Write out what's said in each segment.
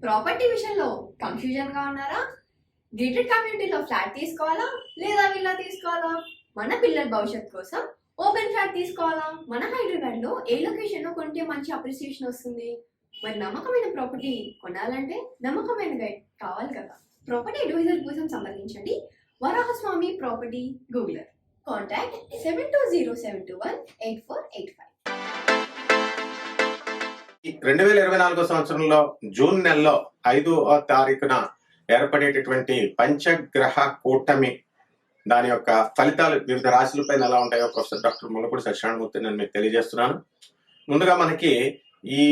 Property విషయంలో confusion గా ఉన్నారా? గేటెడ్ కమ్యూనిటీలో ఫ్లాట్ తీసుకోవాలా లేదా విల్లా తీసుకోవాలా? మన పిల్లల భవిష్యత్ కోసం ఓపెన్ ఫ్లాట్ తీసుకోవాలా? మన హైదరాబాద్ లో ఏ లొకేషన్ లో కొంటే మంచి అప్రిసియేషన్ వస్తుంది? మరి నమ్మకమైన ప్రాపర్టీ కొనాలంటే నమ్మకమైన గైడ్ కావాలి కదా. ప్రాపర్టీ అడ్వైజర్ కోసం సంప్రదించండి వరాహస్వామి ప్రాపర్టీ గూగులర్. కాంటాక్ట్ 7207218485. 2024 సంవత్సరంలో జూన్ నెలలో 5వ తారీఖున ఏర్పడేటటువంటి పంచగ్రహ కూటమి దాని యొక్క ఫలితాలు వివిధ రాశులపైన ఎలా ఉంటాయో ప్రొఫెసర్ డాక్టర్ ముల్లపూడి సత్యనారాయణమూర్తి నేను మీకు తెలియజేస్తున్నాను. ముందుగా మనకి ఈ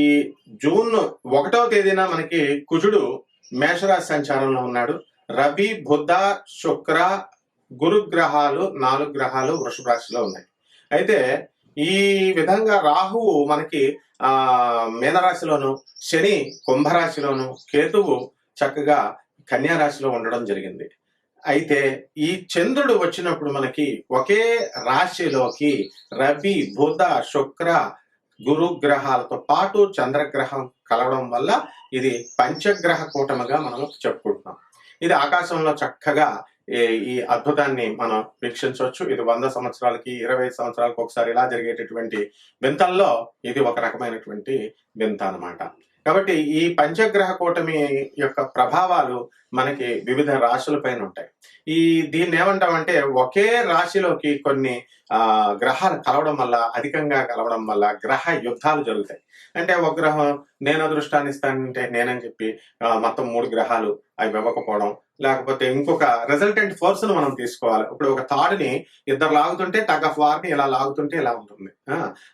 జూన్ 1వ తేదీన మనకి కుజుడు మేషరాశి సంచారంలో ఉన్నాడు. రవి, బుధ, శుక్ర, గురు గ్రహాలు 4 గ్రహాలు వృషభ రాశిలో ఉన్నాయి. అయితే ఈ విధంగా రాహువు మనకి మీనరాశిలోను, శని కుంభరాశిలోను, కేతువు చక్కగా కన్యా రాశిలో ఉండడం జరిగింది. అయితే ఈ చంద్రుడు వచ్చినప్పుడు మనకి ఒకే రాశిలోకి రవి, బుధ, శుక్ర, గురు గ్రహాలతో పాటు చంద్రగ్రహం కలవడం వల్ల ఇది పంచగ్రహ కూటమిగా మనం చెప్పుకుంటున్నాం. ఇది ఆకాశంలో చక్కగా ఈ అద్భుతాన్ని మనం వీక్షించవచ్చు. ఇది 100 సంవత్సరాలకి 25 సంవత్సరాలకు ఒకసారి ఇలా జరిగేటటువంటి వింతల్లో ఇది ఒక రకమైనటువంటి వింత అన్నమాట. కాబట్టి ఈ పంచగ్రహ కూటమి యొక్క ప్రభావాలు మనకి వివిధ రాశుల పైన ఉంటాయి. దీన్ని ఏమంటామంటే ఒకే రాశిలోకి కొన్ని గ్రహాలు కలవడం వల్ల, అధికంగా కలవడం వల్ల గ్రహ యుద్ధాలు జరుగుతాయి. అంటే ఒక గ్రహం నేను అదృష్టాన్ని ఇస్తానంటే నేనని చెప్పి మొత్తం 3 గ్రహాలు అవి ఇవ్వకపోవడం, లేకపోతే ఇంకొక రిజల్టెంట్ ఫోర్స్ ను మనం తీసుకోవాలి. ఇప్పుడు ఒక తాడుని ఇద్దరు లాగుతుంటే టగ్ ఆఫ్ వార్ ని ఇలా లాగుతుంటే ఇలా ఉంటుంది.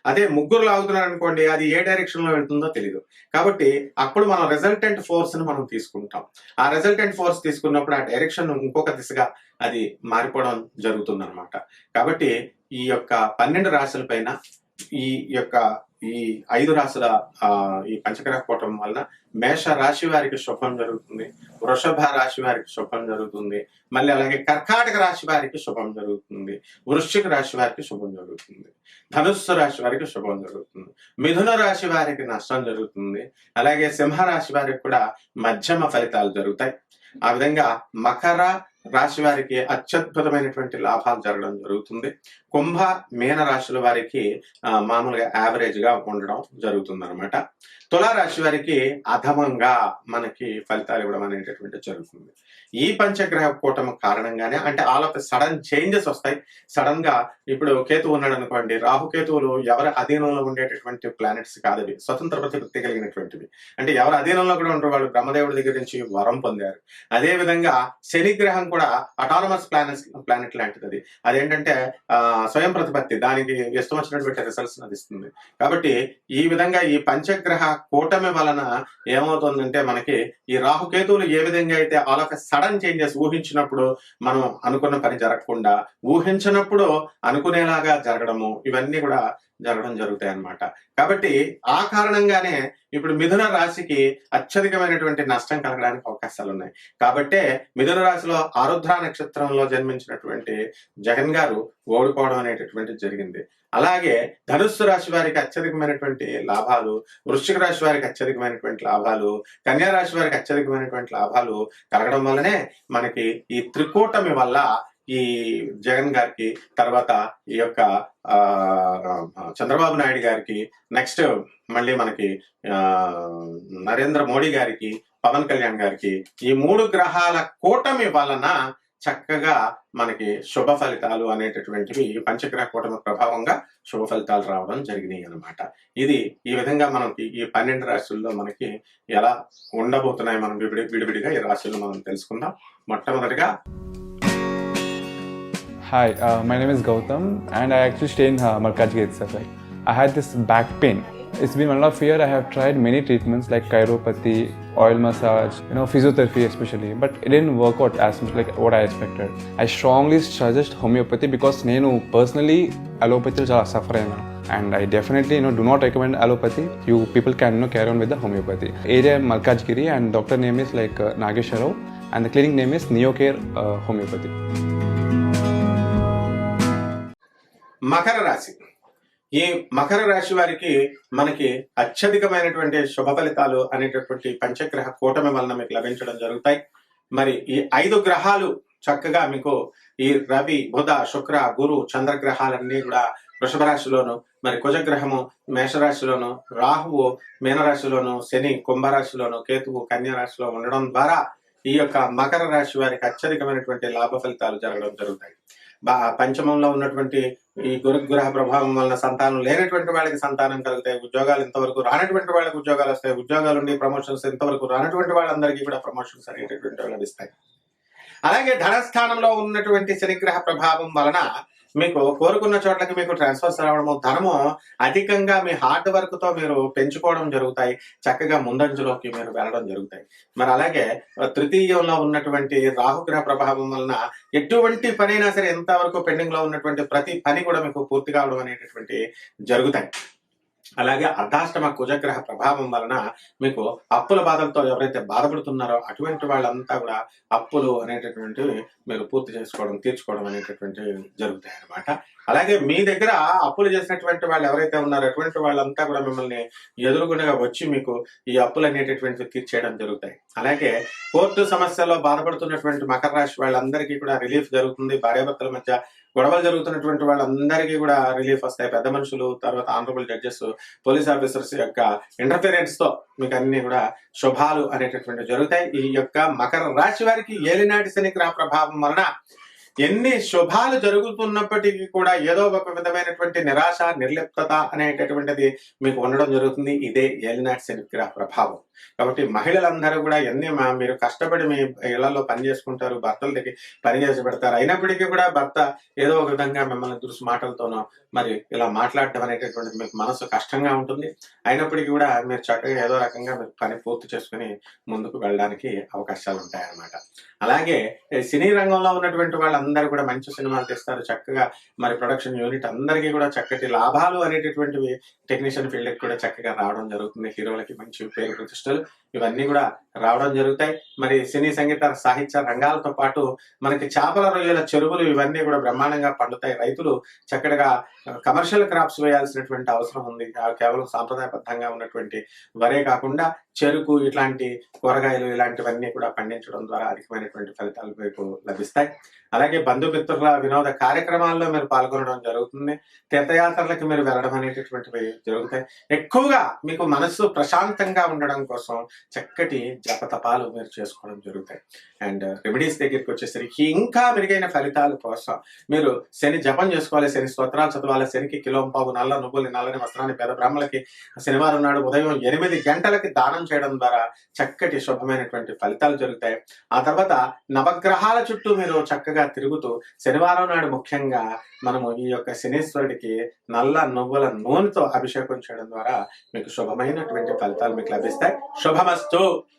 అదే ముగ్గురు లాగుతున్నారు అనుకోండి, అది ఏ డైరెక్షన్ లో వెళ్తుందో తెలియదు. కాబట్టి అప్పుడు మనం రిజల్టెంట్ ఫోర్స్ ని మనం తీసుకుంటాం. ఆ రిజల్టెంట్ ఫోర్స్ తీసుకున్నప్పుడు ఆ డైరెక్షన్ ఇంకొక దిశగా అది మారిపోవడం జరుగుతుంది అనమాట. కాబట్టి ఈ యొక్క 12 రాశుల పైన ఈ 5 రాశుల ఈ పంచగ్రహ కూటమి వలన మేష రాశి వారికి శుభం జరుగుతుంది, వృషభ రాశి వారికి శుభం జరుగుతుంది, మళ్ళీ అలాగే కర్కాటక రాశి వారికి శుభం జరుగుతుంది, వృశ్చిక రాశి వారికి శుభం జరుగుతుంది, ధనుస్సు రాశి వారికి శుభం జరుగుతుంది, మిథున రాశి వారికి నష్టం జరుగుతుంది, అలాగే సింహ రాశి వారికి కూడా మధ్యమ ఫలితాలు జరుగుతాయి. ఆ విధంగా మకర రాశి వారికి అత్యద్భుతమైనటువంటి లాభాలు జరగడం జరుగుతుంది. కుంభ, మీన రాశుల వారికి మామూలుగా యావరేజ్ గా ఉండడం జరుగుతుంది అనమాట. తులారాశి వారికి అధమంగా మనకి ఫలితాలు ఇవ్వడం అనేటటువంటి జరుగుతుంది. ఈ పంచగ్రహ కూటమి కారణంగానే అంటే ఆల్ ఆఫ్ సడన్ చేంజెస్ వస్తాయి. సడన్ గా ఇప్పుడు కేతువు ఉన్నాడు అనుకోండి, రాహుకేతువులు ఎవరి అధీనంలో ఉండేటటువంటి ప్లానెట్స్ కాదవి, స్వతంత్ర ప్రతిపత్తి కలిగినటువంటివి. అంటే ఎవరి అధీనంలో కూడా ఉంటారు, వాళ్ళు బ్రహ్మదేవుడి దగ్గర నుంచి వరం పొందారు. అదే విధంగా శని గ్రహం కూడా అటానమస్ ప్లానెట్ లాంటిది. అది అదేంటంటే స్వయం ప్రతిపత్తి, దానికి ఇష్టం వచ్చినటువంటి రిజల్ట్స్ అందిస్తుంది. కాబట్టి ఈ విధంగా ఈ పంచగ్రహ కూటమి వలన ఏమవుతుందంటే మనకి ఈ రాహుకేతువులు ఏ విధంగా అయితే ఆల్ ఆఫ్ సడన్ చేంజెస్ ఊహించినప్పుడు మనం అనుకున్న పని జరగకుండా, ఊహించినప్పుడు అనుకునేలాగా జరగడము, ఇవన్నీ కూడా జరగడం జరుగుతాయి అన్నమాట. కాబట్టి ఆ కారణంగానే ఇప్పుడు మిథున రాశికి అత్యధికమైనటువంటి నష్టం కలగడానికి అవకాశాలు ఉన్నాయి. కాబట్టే మిథున రాశిలో ఆరుద్ర నక్షత్రంలో జన్మించినటువంటి జగన్ గారు ఓడిపోవడం అనేటటువంటి జరిగింది. అలాగే ధనుస్సు రాశి వారికి అత్యధికమైనటువంటి లాభాలు, వృశ్చిక రాశి వారికి అత్యధికమైనటువంటి లాభాలు, కన్యా రాశి వారికి అత్యధికమైనటువంటి లాభాలు కలగడం వల్లనే మనకి ఈ త్రికూటమి వల్ల ఈ జగన్ గారికి, తర్వాత ఈ యొక్క చంద్రబాబు నాయుడు గారికి, నెక్స్ట్ మళ్ళీ మనకి నరేంద్ర మోడీ గారికి, పవన్ కళ్యాణ్ గారికి ఈ 3 గ్రహాల కూటమి వలన చక్కగా మనకి శుభ ఫలితాలు అనేటటువంటివి పంచగ్రహ కూటమి ప్రభావంగా శుభ ఫలితాలు రావడం జరిగినాయి అనమాట. ఇది ఈ విధంగా మనకి ఈ 12 రాశుల్లో మనకి ఎలా ఉండబోతున్నాయి మనం విడివిడిగా ఈ రాశుల్లో మనం తెలుసుకుందాం. మొట్టమొదటిగా Hi, my name is Gautam and I actually stay in Malkajgiri itself. Like, I had this back pain. It's been 1.5 years. I have tried many treatments like chiropathy, oil massage, physiotherapy especially, but it didn't work out as much like what I expected. I strongly suggest homeopathy because నేను personally allopathy చాలా suffer అయినా, and I definitely do not recommend allopathy. You people can carry on with the homeopathy. Area Malkajgiri and doctor name is like Nageshwarao and the clinic name is Neocare Homeopathy. Makar రాశి ఈ మకర రాశి వారికి మనకి అత్యధికమైనటువంటి శుభ ఫలితాలు అనేటటువంటి పంచగ్రహ కూటమి వలన మీకు లభించడం జరుగుతాయి. మరి ఈ 5 గ్రహాలు చక్కగా మీకు ఈ రవి, బుధ, శుక్ర, గురు, చంద్రగ్రహాలన్నీ కూడా వృషభ రాశిలోను, మరి కుజగ్రహము మేషరాశిలోను, రాహువు మీనరాశిలోను, శని కుంభరాశిలోను, కేతువు కన్యా రాశిలో ఉండడం ద్వారా ఈ యొక్క మకర రాశి వారికి అత్యధికమైనటువంటి లాభ ఫలితాలు జరగడం జరుగుతాయి. పంచమంలో ఉన్నటువంటి ఈ గురుగ్రహ ప్రభావం వలన సంతానం లేనటువంటి వాళ్ళకి సంతానం కలుగుతాయి. ఉద్యోగాలు ఇంతవరకు రానటువంటి వాళ్ళకి ఉద్యోగాలు వస్తాయి. ఉద్యోగాలు ఉండి ప్రమోషన్స్ ఇంతవరకు రానటువంటి వాళ్ళందరికీ కూడా ప్రమోషన్స్ అనేటటువంటి లభిస్తాయి. అలాగే ధనస్థానంలో ఉన్నటువంటి శనిగ్రహ ప్రభావం వలన మీకు కోరుకున్న చోట్లకి మీకు ట్రాన్స్ఫర్స్ రావడము, ధనము అధికంగా మీ హార్డ్ వర్క్ తో మీరు పెంచుకోవడం జరుగుతాయి. చక్కగా ముందంజలోకి మీరు వెళ్ళడం జరుగుతాయి. మరి అలాగే తృతీయంలో ఉన్నటువంటి రాహుగ్రహ ప్రభావం వలన ఎటువంటి పనైనా సరే ఎంతవరకు పెండింగ్ లో ఉన్నటువంటి ప్రతి పని కూడా మీకు పూర్తి కావడం అనేటటువంటి జరుగుతాయి. అలాగే అర్ధాష్టమ కుజగ్రహ ప్రభావం వలన మీకు అప్పుల బాధలతో ఎవరైతే బాధపడుతున్నారో అటువంటి వాళ్ళంతా కూడా అప్పులు అనేటటువంటివి మీరు పూర్తి చేసుకోవడం, తీర్చుకోవడం అనేటటువంటివి జరుగుతాయి అన్నమాట. అలాగే మీ దగ్గర అప్పులు చేసినటువంటి వాళ్ళు ఎవరైతే ఉన్నారో అటువంటి వాళ్ళంతా కూడా మిమ్మల్ని ఎదురుగుండగా వచ్చి మీకు ఈ అప్పులు అనేటటువంటివి తీర్చేయడం జరుగుతాయి. అలాగే కోర్టు సమస్యల్లో బాధపడుతున్నటువంటి మకర రాశి వాళ్ళందరికీ కూడా రిలీఫ్ జరుగుతుంది. భార్యాభర్తల మధ్య గొడవలు జరుగుతున్నటువంటి వాళ్ళందరికీ కూడా రిలీఫ్ వస్తాయి. పెద్ద మనుషులు, తర్వాత ఆనరబుల్ జడ్జెస్, పోలీస్ ఆఫీసర్స్ యొక్క ఇంటర్ఫిరెన్స్ తో మీకు అన్ని కూడా శుభాలు అనేటటువంటి జరుగుతాయి. ఈ యొక్క మకర రాశి వారికి ఏలినాటి శని గ్రహ ప్రభావం వలన ఎన్ని శుభాలు జరుగుతున్నప్పటికీ కూడా ఏదో ఒక విధమైనటువంటి నిరాశ, నిర్లిప్తత అనేటటువంటిది మీకు ఉండడం జరుగుతుంది. ఇదే ఏలినాటి శని గ్రహ ప్రభావం. కాబట్టి మహిళలందరూ కూడా మీరు కష్టపడి మీ ఇళ్లలో పని చేసుకుంటారు, భర్తల దగ్గర పని చేసి పెడతారు. అయినప్పటికీ కూడా భర్త ఏదో ఒక విధంగా మిమ్మల్ని దురుసు మాటలతోనో మరి ఇలా మాట్లాడటం అనేటటువంటిది మీకు మనసు కష్టంగా ఉంటుంది. అయినప్పటికీ కూడా మీరు చక్కగా ఏదో రకంగా మీరు పని పూర్తి చేసుకుని ముందుకు వెళ్ళడానికి అవకాశాలు ఉంటాయన్నమాట. అలాగే సినీ రంగంలో ఉన్నటువంటి వాళ్ళందరూ కూడా మంచి సినిమాలు తీస్తారు. చక్కగా మరి ప్రొడక్షన్ యూనిట్ అందరికీ కూడా చక్కటి లాభాలు అనేటటువంటివి టెక్నీషియన్ ఫీల్డ్కి కూడా చక్కగా రావడం జరుగుతుంది. హీరోలకి మంచి పేరు ప్రతిష్టలు ఇవన్నీ కూడా రావడం జరుగుతాయి. మరి సినీ సంగీత సాహిత్య రంగాలతో పాటు మనకి చేపల రొయ్యల చెరువులు ఇవన్నీ కూడా బ్రహ్మాండంగా పండుతాయి. రైతులు చక్కగా కమర్షియల్ క్రాప్స్ వేయాల్సినటువంటి అవసరం ఉంది. కేవలం సాంప్రదాయబద్ధంగా ఉన్నటువంటి వరే కాకుండా చెరుకు, ఇట్లాంటి కూరగాయలు ఇలాంటివన్నీ కూడా పండించడం ద్వారా అధికమైనటువంటి ఫలితాలు మీకు లభిస్తాయి. అలాగే బంధుమిత్రుల వినోద కార్యక్రమాల్లో మీరు పాల్గొనడం జరుగుతుంది. తీర్థయాత్రలకు మీరు వెళ్ళడం అనేటటువంటివి జరుగుతాయి. ఎక్కువగా మీకు మనస్సు ప్రశాంతంగా ఉండడం కోసం చక్కటి జపతపాలు మీరు చేసుకోవడం జరుగుతాయి. అండ్ రెమెడీస్ దగ్గరికి వచ్చేసరికి ఇంకా మెరుగైన ఫలితాల కోసం మీరు శని జపం చేసుకోవాలి, శని స్తోత్రాలు చదవాలి. శనికి కిలోంపావు నల్ల నువ్వులు, నల్లని వస్త్రాన్ని పేద బ్రాహ్మణులకి శనివారం నాడు ఉదయం 8 గంటలకి దానం చేయడం ద్వారా చక్కటి శుభమైనటువంటి ఫలితాలు జరుగుతాయి. ఆ తర్వాత నవగ్రహాల చుట్టూ మీరు చక్కగా తిరుగుతూ శనివారం నాడు ముఖ్యంగా మనము ఈ యొక్క శనీశ్వరుడికి నల్ల నువ్వుల నూనెతో అభిషేకం చేయడం ద్వారా మీకు శుభమైనటువంటి ఫలితాలు మీకు లభిస్తాయి. శుభమస్తు.